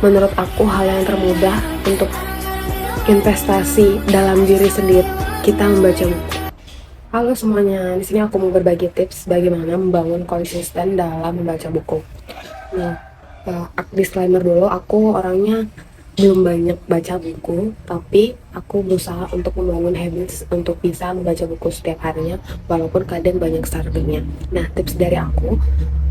menurut aku hal yang termudah untuk investasi dalam diri sendiri kita membaca buku. Halo semuanya, di sini aku mau berbagi tips bagaimana membangun konsisten dalam membaca buku. Nah, disclaimer dulu, aku orangnya belum banyak baca buku, tapi aku berusaha untuk membangun habits untuk bisa membaca buku setiap harinya, walaupun kadang banyak struggle-nya. Nah, tips dari aku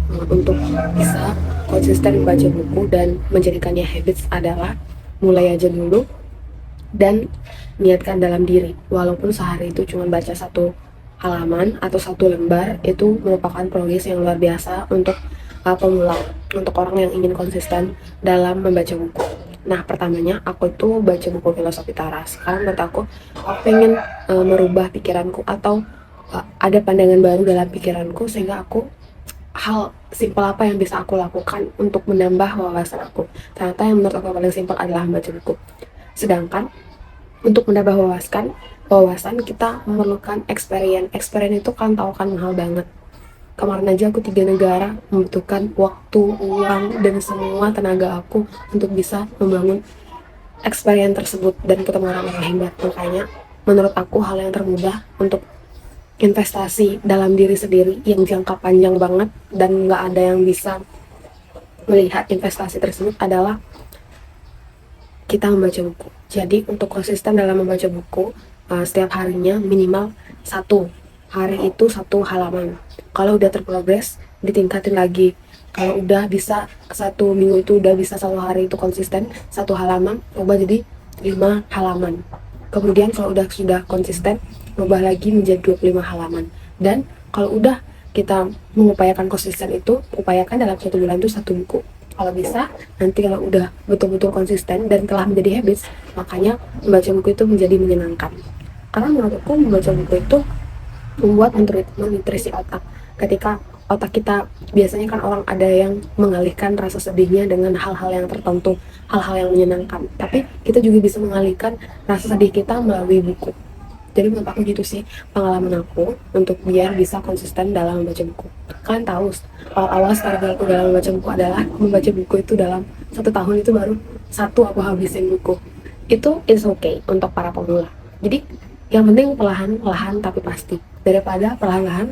untuk bisa konsisten membaca buku dan menjadikannya habits adalah mulai aja dulu dan niatkan dalam diri, walaupun sehari itu cuma baca satu halaman atau satu lembar, itu merupakan progres yang luar biasa untuk pemula, untuk orang yang ingin konsisten dalam membaca buku. Nah, pertamanya aku itu baca buku filosofi Taras karena menurut aku pengen merubah pikiranku atau ada pandangan baru dalam pikiranku, sehingga aku hal simpel apa yang bisa aku lakukan untuk menambah wawasan aku. Ternyata yang menurut aku paling simpel adalah membaca buku. Sedangkan untuk menambah wawasan kita memerlukan experience. Experience itu kan tahu kan mahal banget. Kemarin aja aku 3 negara membutuhkan waktu, uang, dan semua tenaga aku untuk bisa membangun experience tersebut dan ketemu orang yang hebat. Makanya menurut aku hal yang termudah untuk investasi dalam diri sendiri yang jangka panjang banget dan nggak ada yang bisa melihat investasi tersebut adalah kita membaca buku. Jadi untuk konsisten dalam membaca buku, setiap harinya minimal satu hari itu satu halaman. Kalau udah terprogres, ditingkatin lagi. Kalau udah bisa 1 minggu itu udah bisa 1 hari itu konsisten 1 halaman, ubah jadi 5 halaman. Kemudian kalau sudah konsisten, ubah lagi menjadi 25 halaman. Dan kalau udah kita mengupayakan konsisten itu, upayakan dalam 1 bulan itu 1 buku. Kalau bisa, nanti kalau udah betul-betul konsisten dan telah menjadi habits, makanya membaca buku itu menjadi menyenangkan. Karena menurutku membaca buku itu membuat menutrisi otak. Ketika otak kita, biasanya kan orang ada yang mengalihkan rasa sedihnya dengan hal-hal yang tertentu, hal-hal yang menyenangkan. Tapi kita juga bisa mengalihkan rasa sedih kita melalui buku. Jadi menurut aku gitu sih pengalaman aku untuk biar bisa konsisten dalam membaca buku. Kalian tahu, awal-awal struggle aku dalam membaca buku adalah membaca buku itu dalam 1 tahun itu baru satu aku habisin buku. Itu is okay untuk para pemula. Jadi yang penting perlahan-lahan tapi pasti, daripada perlahan-lahan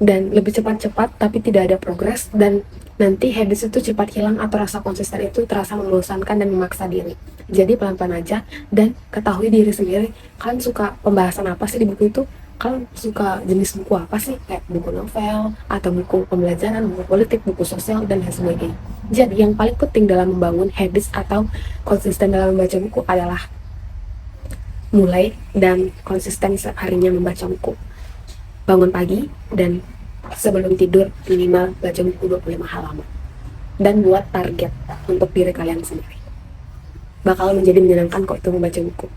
dan lebih cepat-cepat tapi tidak ada progres dan nanti habits itu cepat hilang atau rasa konsisten itu terasa membosankan dan memaksa diri. Jadi pelan-pelan aja dan ketahui diri sendiri, kalian suka pembahasan apa sih di buku itu, kalian suka jenis buku apa sih, kayak buku novel atau buku pembelajaran, buku politik, buku sosial, dan lain sebagainya. Jadi yang paling penting dalam membangun habits atau konsisten dalam membaca buku adalah mulai dan konsisten setiap harinya membaca buku. Bangun pagi dan sebelum tidur minimal baca buku 25 halaman. Dan buat target untuk diri kalian sendiri. Bakal menjadi menyenangkan kok itu membaca buku.